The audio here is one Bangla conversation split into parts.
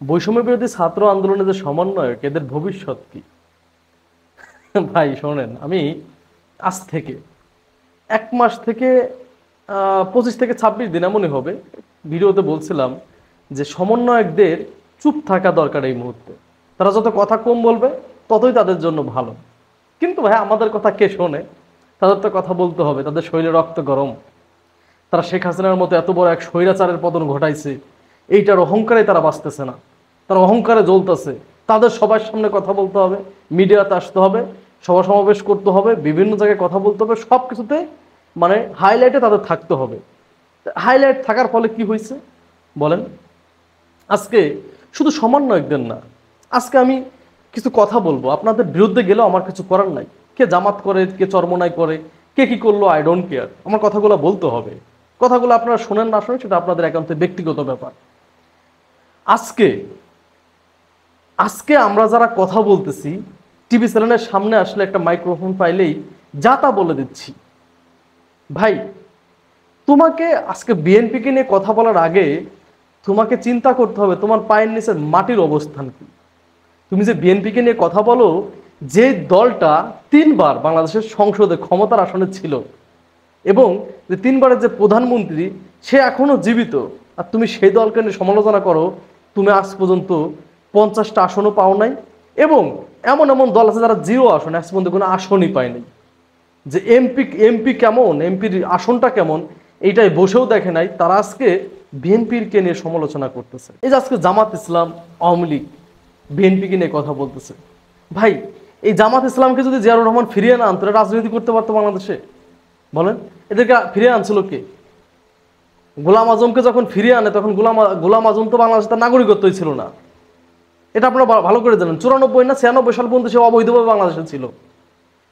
বৈষম্য বিরোধী ছাত্র আন্দোলনের যে সমন্বয়ক এদের ভবিষ্যৎ কি? ভাই শোনেন, আমি আজ থেকে 1 মাস থেকে 25 থেকে 26 দিন এমনই হবে, ভিডিওতে বলছিলাম যে সমন্বয়কদের চুপ থাকা দরকার এই মুহূর্তে। তারা যত কথা কম বলবে ততই তাদের জন্য ভালো। কিন্তু ভাই আমাদের কথা কে শোনে? তাদের তো কথা বলতে হবে, তাদের শরীরে রক্ত গরম। তারা শেখ হাসিনার মতো এত বড় এক স্বৈরাচারের পতন ঘটাইছে, এইটার অহংকারে তারা বাঁচতেছে না, তারা অহংকারে জ্বলতেছে। তাদের সবার সামনে কথা বলতে হবে, মিডিয়াতে আসতে হবে, সভা সমাবেশ করতে হবে, বিভিন্ন জায়গায় কথা বলতে হবে, সব কিছুতে মানে হাইলাইটে তাদের থাকতে হবে। হাইলাইট থাকার ফলে কি হয়েছে বলেন? আজকে শুধু সমন্বয়কদের না, আজকে আমি কিছু কথা বলবো, আপনাদের বিরুদ্ধে গেলেও আমার কিছু করার নাই। কে জামাত করে, কে চরমনাই করে, কে কি করলো, আই ডোন্ট কেয়ার। আমার কথাগুলো বলতে হবে। কথাগুলো আপনারা শোনেন না শোনেন সেটা আপনাদের একান্ত ব্যক্তিগত ব্যাপার। আজকে আজকে আমরা যারা কথা বলতেছি, টিভি চ্যানেলের সামনে আসলে একটা মাইক্রোফোন পাইলেই যা তা বলে দিচ্ছি। ভাই, তোমাকে আজকে বিএনপিকে নিয়ে কথা বলার আগে তোমাকে চিন্তা করতে হবে তোমার পায়ের নিচের মাটির অবস্থান কি। তুমি যে বিএনপিকে নিয়ে কথা বলো, যে দলটা 3বার বাংলাদেশের সংসদে ক্ষমতার আসনে ছিল এবং যে 3বারের যে প্রধানমন্ত্রী সে এখনো জীবিত, আর তুমি সেই দলকে নিয়ে সমালোচনা করো। তুমি আজ পর্যন্ত 50টা আসনও পাও নাই, এবং এমন এমন দল আছে যারা 0 আসন, আজ পর্যন্ত কোনো আসনই পায়নি। যে এমপি এমপি কেমন, এমপির আসনটা কেমন এইটাই বসেও দেখে নাই, তারা আজকে বিএনপির কে নিয়ে সমালোচনা করতেছে। এই যে আজকে জামাত ইসলাম, আওয়ামী লীগ বিএনপিকে নিয়ে কথা বলতেছে। ভাই, এই জামাত ইসলামকে যদি জিয়াউর রহমান ফিরিয়ে না আনতো, রাজনীতি করতে পারতো বাংলাদেশে? বলেন, এদেরকে ফিরিয়ে আনছিল কে? গোলাম আজমকে যখন ফিরিয়ে আনে তখন গোলাম আজম তো বাংলাদেশে তার নাগরিকত্বই ছিল না। এটা আপনারা ভালো করে জানেন। 94 না 96 সাল পর্যন্ত সে অবৈধভাবে বাংলাদেশে ছিল।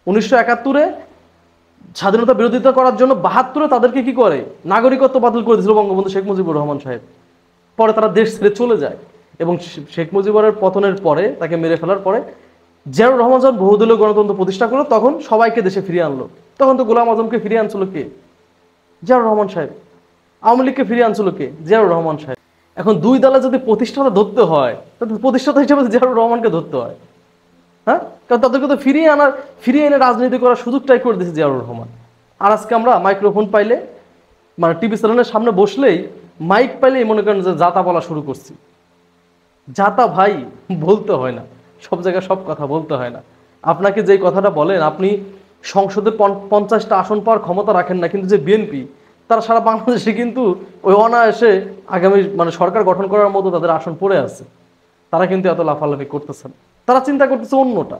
1971-এ স্বাধীনতা বিরোধিতা করার জন্য 72-এ তাদেরকে কি করে, নাগরিকত্ব বাতিল করে দিয়েছিল বঙ্গবন্ধু শেখ মুজিবুর রহমান সাহেব। পরে তারা দেশ ছেড়ে চলে যায়, এবং শেখ মুজিবুরের পতনের পরে, তাকে মেরে ফেলার পরে জিয়াউর রহমান যখন বহুদলীয় গণতন্ত্র প্রতিষ্ঠা করলো তখন সবাইকে দেশে ফিরিয়ে আনলো। তখন তো গোলাম আজমকে ফিরিয়ে আনছিল কে? জিয়াউর রহমান সাহেব। আওয়ামী লীগকে ফিরিয়ে আনছিল কে? জিয়াউর রহমান সাহেব। এখন দুই দলে যদি প্রতিষ্ঠাতা ধরতে হয়, তাহলে প্রতিষ্ঠাতা হিসেবে জিয়াউর রহমানকে ধরতে হয়। হ্যাঁ, কারণ তাদেরকে তো ফিরিয়ে এনে রাজনীতি করার সুযোগটাই করে দিয়েছে জিয়াউর রহমান। আর আজকে আমরা মাইক্রোফোন পাইলে, মানে টিভি চ্যানেলের সামনে বসলেই মাইক পাইলেই মনে করেন যে যাতা বলা শুরু করছি। যাতা ভাই বলতে হয় না, সব জায়গায় সব কথা বলতে হয় না। আপনাকে যেই কথাটা বলেন, আপনি সংসদে 50টা আসন পাওয়ার ক্ষমতা রাখেন না, কিন্তু যে বিএনপি, তারা সারা বাংলাদেশে কিন্তু ওই অনায়াসে আগামী মানে সরকার গঠন করার মতো তাদের আসন পড়ে আছে। তারা কিন্তু এত লাফালাফি করতেছে না, তারা চিন্তা করতেছে অন্যটা।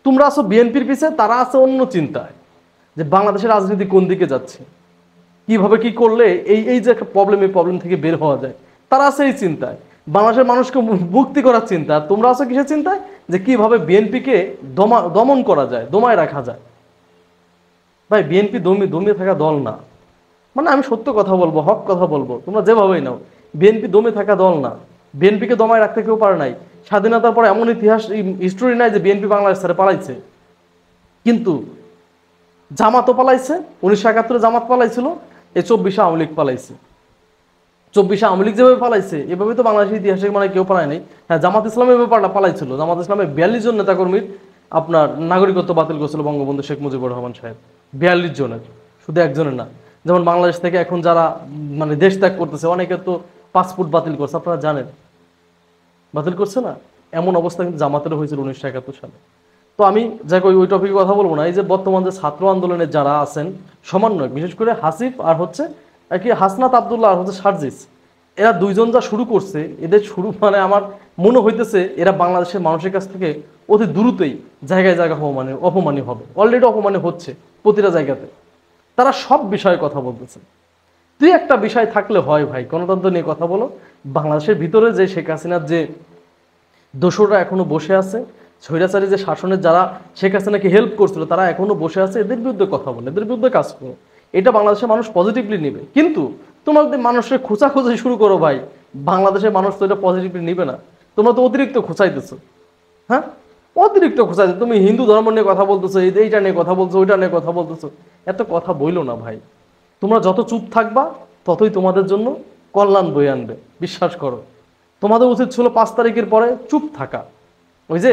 তোমরা আছো বিএনপির পিছে, তারা আছে অন্য চিন্তায়, যে বাংলাদেশের রাজনীতি কোন দিকে যাচ্ছে, কিভাবে কি করলে এই এই যে একটা প্রবলেম, এই প্রবলেম থেকে বের হওয়া যায়। তারা আছে এই চিন্তায়, বাংলাদেশের মানুষকে মুক্তি করার চিন্তা। আর তোমরা আছো কিসের চিন্তায়, যে কিভাবে বিএনপিকে দমন করা যায়, দমায় রাখা যায়। ভাই, বিএনপি দমিয়ে থাকা দল না। মানে আমি সত্য কথা বলবো, হক কথা বলবো, তোমরা যেভাবেই নাও, বিএনপি দমে থাকা দল না। বিএনপিকে দমায় রাখতে কেউ পারে নাই। স্বাধীনতার পর এমন ইতিহাস, হিস্টোরি নাই যে বিএনপি বাংলাদেশ ছেড়ে পালাইছে। কিন্তু জামাতও পালাইছে, 1971-এ জামাত পালাইছিল, এই 24-এ আওয়ামী লীগ পালাইছে। 24-এ আওয়ামী লীগ যেভাবে পালাইছে, এভাবে তো বাংলাদেশের ইতিহাসে মানে কেউ পালায় নাই। হ্যাঁ, জামাত ইসলামের ব্যাপারটা পালাইছিল। জামাত ইসলামের 42 জন নেতাকর্মীর আপনার নাগরিকত্ব বাতিল করেছিল বঙ্গবন্ধু শেখ মুজিবুর রহমান সাহেব। 42 জনের, শুধু একজনের না। যেমন বাংলাদেশ থেকে এখন যারা মানে দেশ ত্যাগ করতেছে, অনেকে তো পাসপোর্ট বাতিল করছে, আপনারা জানেন। বাতিল করছে না? এমন অবস্থা কিন্তু জামাতেরও হয়েছিল 1971 সালে। তো আমি যাকে ওই টপিকে কথা বলবো না। এই যে বর্তমান যে ছাত্র আন্দোলনের যারা আছেন সমন্বয়ক, বিশেষ করে হাসিফ আর হচ্ছে আর কি হাসনাত আবদুল্লাহ আর হচ্ছে সার্জিস, এরা দুইজন যা শুরু করছে, এদের শুরু মানে আমার মনে হইতেছে এরা বাংলাদেশের মানুষের কাছ থেকে অতি দ্রুতই জায়গায় জায়গায় অপমানী হবে। অলরেডি অপমানী হচ্ছে প্রতিটা জায়গাতে। তারা সব বিষয়ে কথা বলতেছে। তুই একটা বিষয় থাকলে হয় ভাই, গণতন্ত্র নিয়ে কথা বলো। বাংলাদেশের ভিতরে যে শেখ হাসিনার যে দোসররা এখনো বসে আছে, স্বৈরাচারী যে শাসনের যারা শেখ হাসিনাকে হেল্প করছিল তারা এখনো বসে আছে, এদের বিরুদ্ধে কথা বলে, এদের বিরুদ্ধে কাজ করো। এটা বাংলাদেশের মানুষ পজিটিভলি নেবে। কিন্তু তোমরা যদি মানুষের খোঁচাখুচি শুরু করো ভাই, বাংলাদেশের মানুষ তো এটা পজিটিভলি নিবে না। তোমরা তো অতিরিক্ত খোঁচাইতেছো। হ্যাঁ, অতিরিক্ত খোঁচাইছো। তুমি হিন্দু ধর্ম নিয়ে কথা বলতেছো, এইটা নিয়ে কথা বলছো, ওইটা নিয়ে কথা বলতেছো। এত কথা বইলো না ভাই। তোমরা যত চুপ থাকবা ততই তোমাদের জন্য কল্যাণ বয়ে আনবে, বিশ্বাস করো। তোমাদের উচিত ছিল 5 তারিখের পরে চুপ থাকা। ওই যে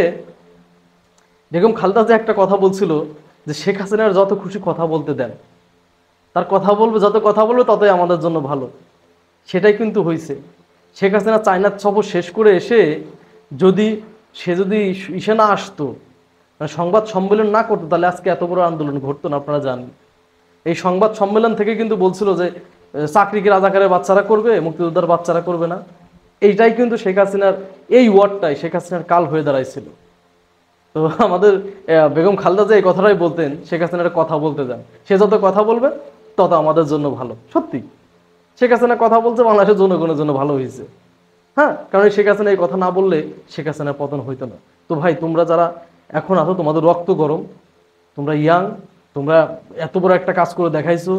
বেগম খালেদা যে একটা কথা বলছিল যে শেখ হাসিনার যত খুশি কথা বলতে দেন, তার কথা বলবে, যত কথা বলবে ততই আমাদের জন্য ভালো। সেটাই কিন্তু হয়েছে। শেখ হাসিনা চায়নার সফর শেষ করে এসে যদি যদি ইসে না আসতো, মানে সংবাদ সম্মেলন না করতো, তাহলে আজকে এত বড় আন্দোলন ঘটতো না। আপনারা জানেন এই সংবাদ সম্মেলন থেকে কিন্তু বলছিল যে চাকরি কি রাজাকারের বাচ্চারা করবে, মুক্তিযোদ্ধার বাচ্চারা করবে না। এইটাই কিন্তু শেখ হাসিনার, এই ওয়ার্ডটাই শেখ হাসিনার কাল হয়ে দাঁড়াইছিল। তো আমাদের বেগম খালেদা যে এই কথাটাই বলতেন, শেখ হাসিনার কথা বলতে যান, সে যত কথা বলবে তত আমাদের জন্য ভালো। সত্যি শেখ হাসিনা কথা বলছে, বাংলাদেশের জনগণের জন্য ভালো হয়েছে। হ্যাঁ, কারণ শেখ হাসিনা এই কথা না বললে শেখ হাসিনার পতন হইতো না। তো ভাই, তোমরা যারা এখন আছো, তোমাদের রক্ত গরম, তোমরা ইয়াং, তোমরা এত বড় একটা কাজ করে দেখাইছো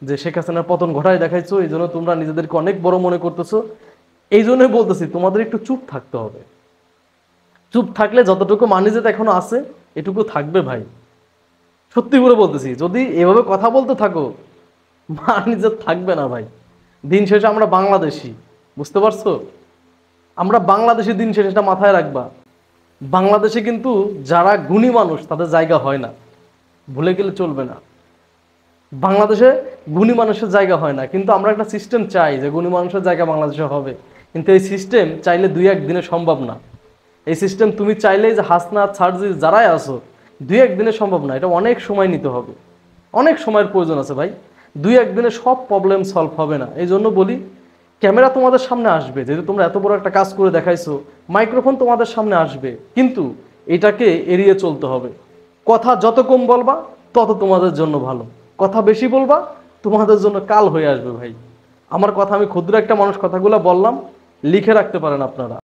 যে শেখ হাসিনার পতন ঘটায় দেখাইছো, এই জন্য তোমরা নিজেদেরকে অনেক বড় মনে করতেছো। এই জন্যই বলতেছি তোমাদের একটু চুপ থাকতে হবে। চুপ থাকলে যতটুকু মানিজেত এখনো আছে এটুকু থাকবে ভাই। সত্যি করে বলতেছি, যদি এভাবে কথা বলতে থাকো মানিজেত থাকবে না ভাই। দিন শেষে আমরা বাংলাদেশি, বুঝতে পারছো? আমরা বাংলাদেশি, দিন শেষে এটা মাথায় রাখবা। বাংলাদেশে কিন্তু যারা গুণী মানুষ তাদের জায়গা হয় না, ভুলে গেলে চলবে না। বাংলাদেশে গুণী মানুষের জায়গা হয় না, কিন্তু আমরা একটা সিস্টেম চাই যে গুণী মানুষের জায়গা বাংলাদেশে হবে। কিন্তু এই সিস্টেম চাইলে 2-1 দিনে সম্ভব না। এই সিস্টেম তুমি চাইলেই যে হাসনা সার্জিস যারাই আসো 2-1 দিনে সম্ভব না। এটা অনেক সময় নিতে হবে, অনেক সময়ের প্রয়োজন আছে ভাই। 2-1 দিনে সব প্রবলেম সলভ হবে না। এই জন্য বলি, ক্যামেরা তোমাদের সামনে আসবে, যেহেতু তোমরা এত বড় একটা কাজ করে দেখাইছো, মাইক্রোফোন তোমাদের সামনে আসবে, কিন্তু এটাকে এড়িয়ে চলতে হবে। কথা যত কম বলবা তত তোমাদের জন্য ভালো, কথা বেশি বলবা তোমাদের জন্য কাল হয়ে আসবে ভাই। আমার কথা, আমি ক্ষুদ্র একটা মানুষ কথাগুলো বললাম, লিখে রাখতে পারেন আপনারা।